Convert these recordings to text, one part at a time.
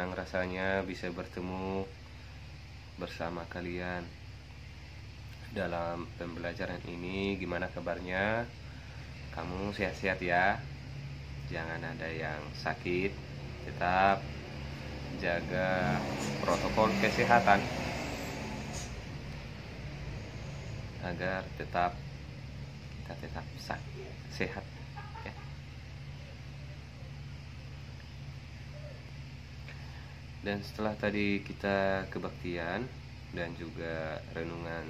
senang rasanya bisa bertemu bersama kalian dalam pembelajaran ini. Gimana kabarnya? Kamu sehat-sehat ya? Jangan ada yang sakit. Tetap jaga protokol kesehatan agar kita tetap sehat ya. Dan setelah tadi kita kebaktian dan juga renungan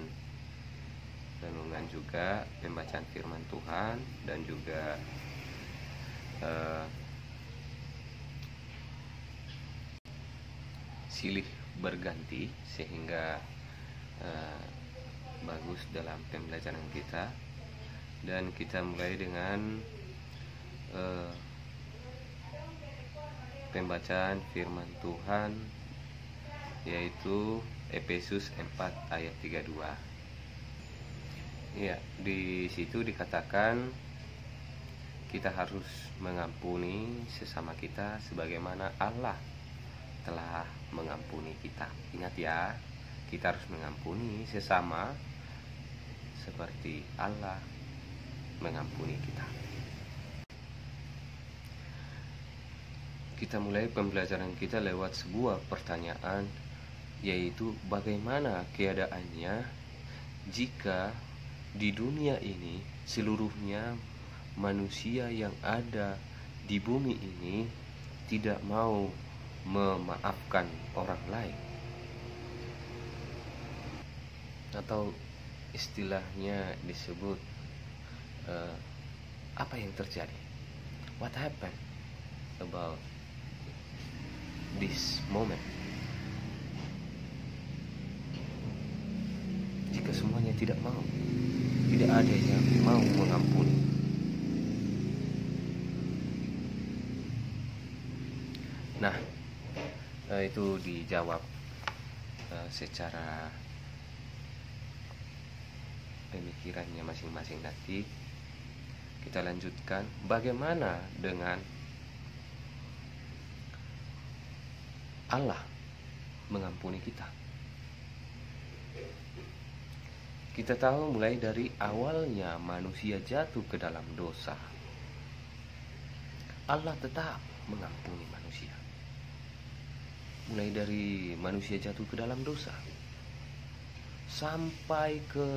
juga, pembacaan firman Tuhan, dan juga silih berganti sehingga bagus dalam pembelajaran kita. Dan kita mulai dengan pembacaan firman Tuhan, yaitu Efesus 4 ayat 32. Ya, di situ dikatakan kita harus mengampuni sesama kita sebagaimana Allah telah mengampuni kita. Ingat ya, kita harus mengampuni sesama seperti Allah mengampuni kita. Kita mulai pembelajaran kita lewat sebuah pertanyaan, yaitu bagaimana keadaannya jika di dunia ini seluruhnya manusia yang ada di bumi ini tidak mau memaafkan orang lain, atau istilahnya disebut apa yang terjadi? What happened about this moment? Jika semuanya tidak mau, tidak ada yang mau mengampuni. Nah, itu dijawab secara pemikirannya masing-masing. Nanti kita lanjutkan bagaimana dengan Allah mengampuni kita. Kita tahu mulai dari awalnya manusia jatuh ke dalam dosa, Allah tetap mengampuni manusia. Mulai dari manusia jatuh ke dalam dosa sampai ke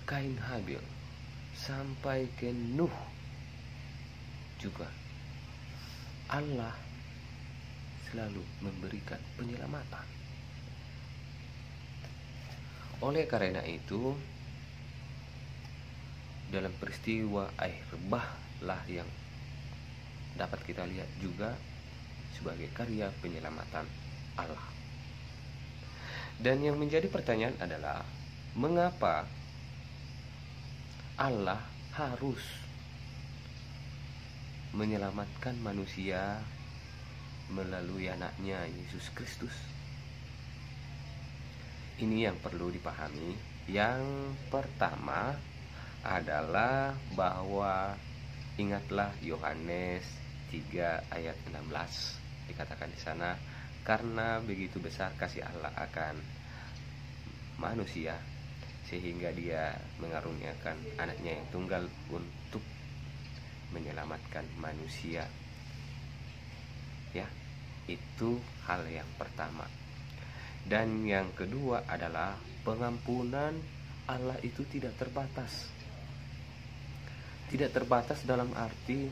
Kain Habil, sampai ke Nuh juga, Allah selalu memberikan penyelamatan. Oleh karena itu, dalam peristiwa air bah lah yang dapat kita lihat juga sebagai karya penyelamatan Allah. Dan yang menjadi pertanyaan adalah, mengapa Allah harus menyelamatkan manusia melalui anaknya Yesus Kristus? Ini yang perlu dipahami. Yang pertama adalah bahwa ingatlah Yohanes 3 ayat 16. Dikatakan di sana, karena begitu besar kasih Allah akan manusia sehingga dia mengaruniakan anaknya yang tunggal untuk menyelamatkan manusia. Ya, itu hal yang pertama. Dan yang kedua adalah pengampunan Allah itu tidak terbatas. Tidak terbatas dalam arti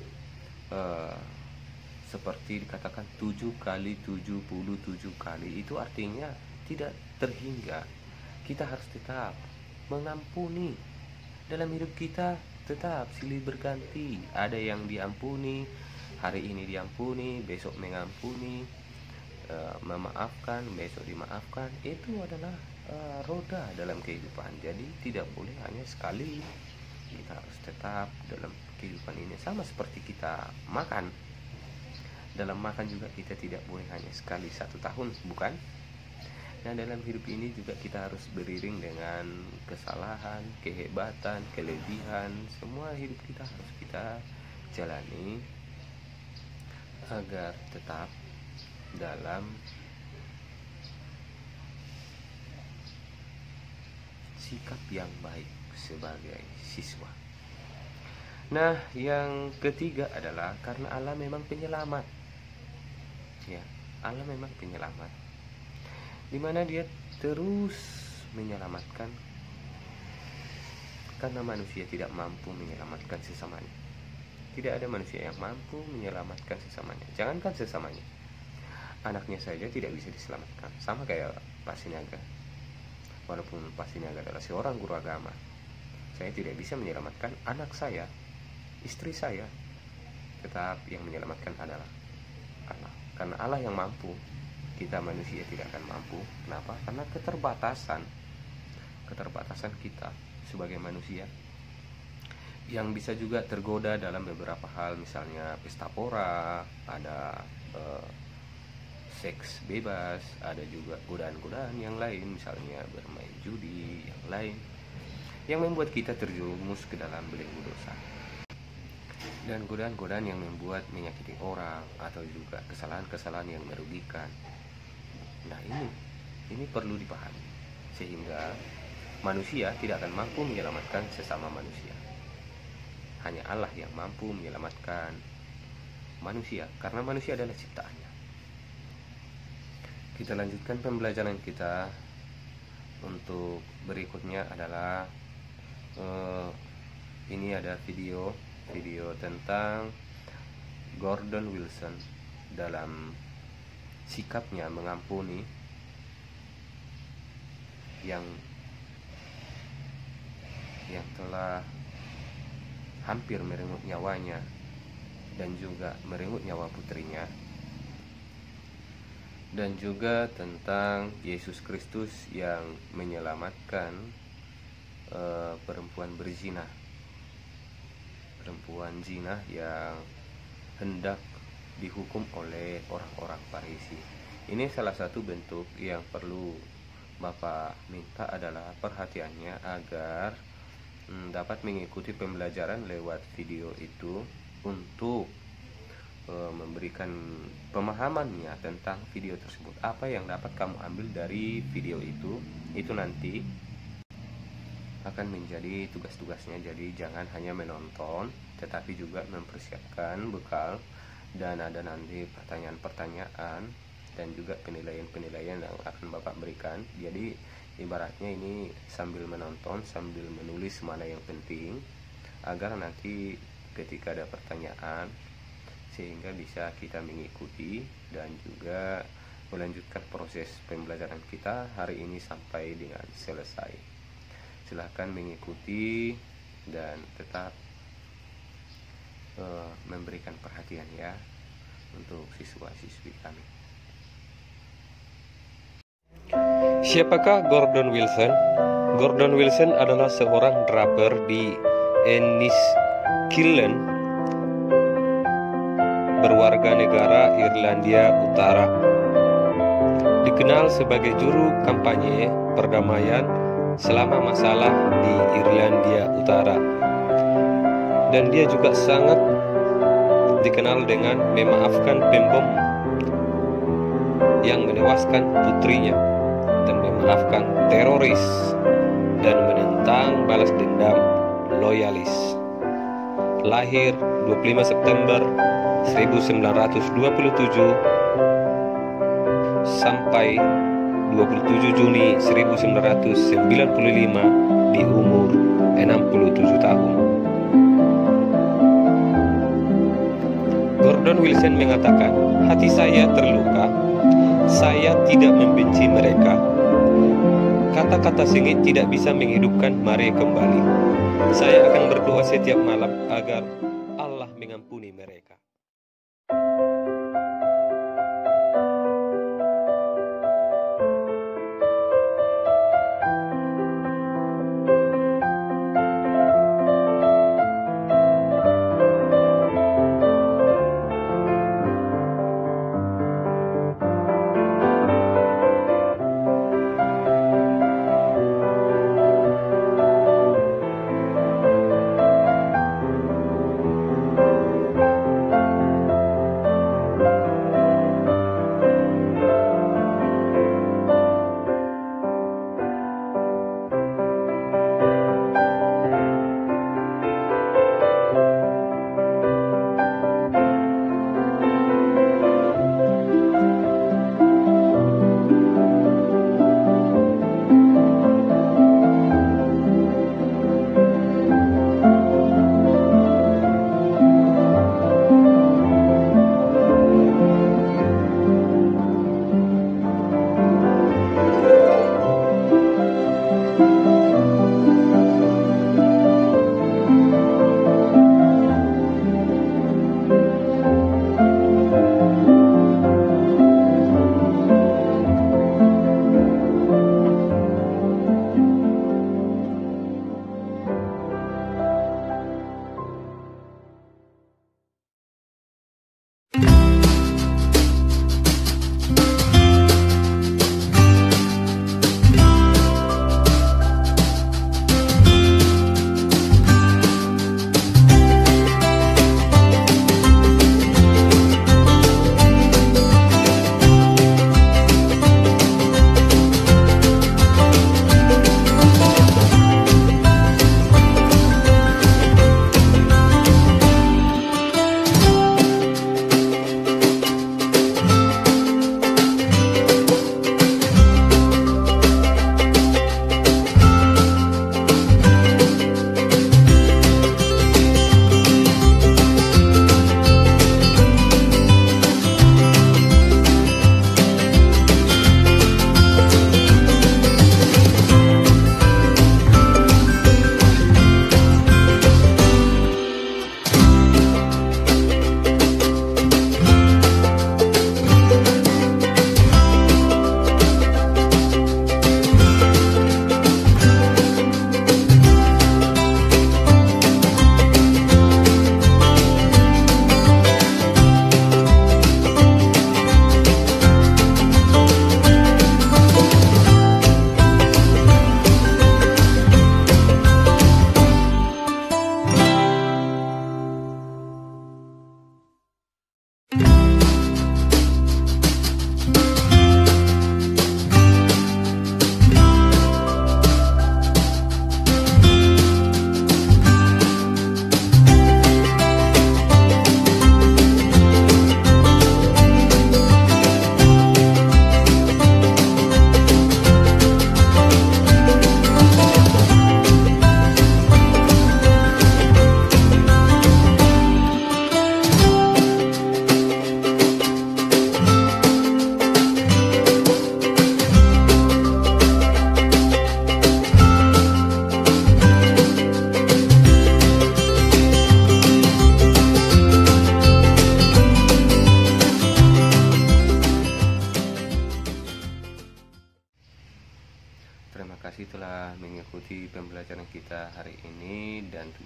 seperti dikatakan 7 kali 77 kali. Itu artinya tidak terhingga. Kita harus tetap mengampuni. Dalam hidup kita tetap silih berganti. Ada yang diampuni, hari ini diampuni, besok mengampuni, memaafkan, besok dimaafkan. Itu adalah roda dalam kehidupan. Jadi tidak boleh hanya sekali. Kita harus tetap dalam kehidupan ini. Sama seperti kita makan. Dalam makan juga kita tidak boleh hanya sekali 1 tahun, bukan? Nah, dalam hidup ini juga kita harus beriring dengan kesalahan, kehebatan, kelebihan. Semua hidup kita harus kita jalani agar tetap dalam sikap yang baik sebagai siswa. Nah, yang ketiga adalah karena Allah memang penyelamat. Ya, Allah memang penyelamat, di mana Dia terus menyelamatkan, karena manusia tidak mampu menyelamatkan sesamanya. Tidak ada manusia yang mampu menyelamatkan sesamanya. Jangankan sesamanya, anaknya saja tidak bisa diselamatkan. Sama kayak Pak Sinaga. Walaupun Pak Sinaga adalah seorang guru agama, saya tidak bisa menyelamatkan anak saya, istri saya. Tetap yang menyelamatkan adalah Allah. Karena Allah yang mampu, kita manusia tidak akan mampu. Kenapa? Karena keterbatasan kita sebagai manusia, yang bisa juga tergoda dalam beberapa hal. Misalnya pesta pora, ada seks bebas, ada juga godaan-godaan yang lain, misalnya bermain judi, yang lain, yang membuat kita terjerumus ke dalam belenggu dosa. Dan godaan-godaan yang membuat menyakiti orang, atau juga kesalahan-kesalahan yang merugikan. Nah, ini perlu dipahami, sehingga manusia tidak akan mampu menyelamatkan sesama manusia. Hanya Allah yang mampu menyelamatkan manusia, karena manusia adalah ciptaannya. Kita lanjutkan pembelajaran kita. Untuk berikutnya adalah ini ada video tentang Gordon Wilson dalam sikapnya mengampuni yang telah hampir merenggut nyawanya dan juga merenggut nyawa putrinya, dan juga tentang Yesus Kristus yang menyelamatkan perempuan berzina, perempuan zina yang hendak dihukum oleh orang-orang Farisi. Ini salah satu bentuk yang perlu Bapak minta adalah perhatiannya, agar dapat mengikuti pembelajaran lewat video itu untuk memberikan pemahamannya tentang video tersebut. Apa yang dapat kamu ambil dari video itu nanti akan menjadi tugas-tugasnya. Jadi jangan hanya menonton, tetapi juga mempersiapkan bekal, dan ada nanti pertanyaan-pertanyaan dan juga penilaian-penilaian yang akan Bapak berikan. Jadi ibaratnya ini sambil menonton, sambil menulis mana yang penting, agar nanti ketika ada pertanyaan, sehingga bisa kita mengikuti dan juga melanjutkan proses pembelajaran kita hari ini sampai dengan selesai. Silahkan mengikuti dan tetap memberikan perhatian ya untuk siswa-siswi kami. Siapakah Gordon Wilson? Gordon Wilson adalah seorang drummer di Enniskillen, berwarga negara Irlandia Utara. Dikenal sebagai juru kampanye perdamaian selama masalah di Irlandia Utara. Dan dia juga sangat dikenal dengan memaafkan pembom yang menewaskan putrinya, dan memaafkan teroris, dan menentang balas dendam loyalis. Lahir 25 September 1927 sampai 27 Juni 1995 di umur 67 tahun. Gordon Wilson mengatakan, "Hati saya terluka. Saya tidak membenci mereka. Kata-kata sengit tidak bisa menghidupkan mereka kembali. Saya akan berdoa setiap malam agar Allah mengampuni mereka."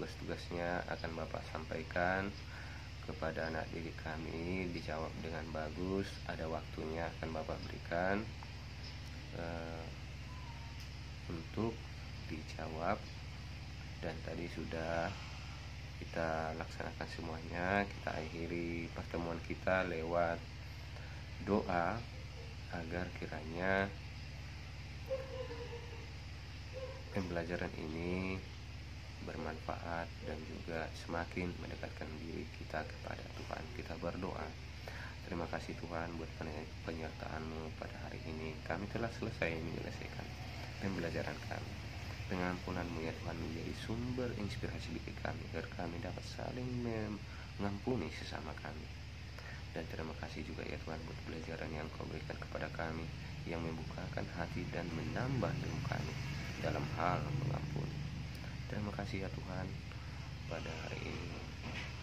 tugas-tugasnya akan Bapak sampaikan kepada anak didik kami, dijawab dengan bagus. Ada waktunya akan Bapak berikan untuk dijawab, dan tadi sudah kita laksanakan semuanya. Kita akhiri pertemuan kita lewat doa agar kiranya pembelajaran ini bermanfaat dan juga semakin mendekatkan diri kita kepada Tuhan. Kita berdoa. Terima kasih Tuhan buat penyertaan-Mu pada hari ini. Kami telah selesai menyelesaikan pembelajaran kami. Dengan ampunan-Mu ya Tuhan, menjadi sumber inspirasi bagi kami, agar kami dapat saling mengampuni sesama kami. Dan terima kasih juga ya Tuhan buat pelajaran yang Kau berikan kepada kami, yang membukakan hati dan menambah ilmu kami dalam hal mengampuni. Terima kasih ya Tuhan, pada hari ini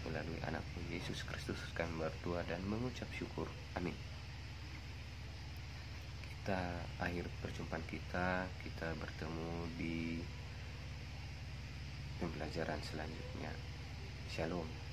melalui anak-Mu Yesus Kristus kami berdoa dan mengucap syukur. Amin. Kita akhir perjumpaan kita bertemu di pembelajaran selanjutnya. Shalom.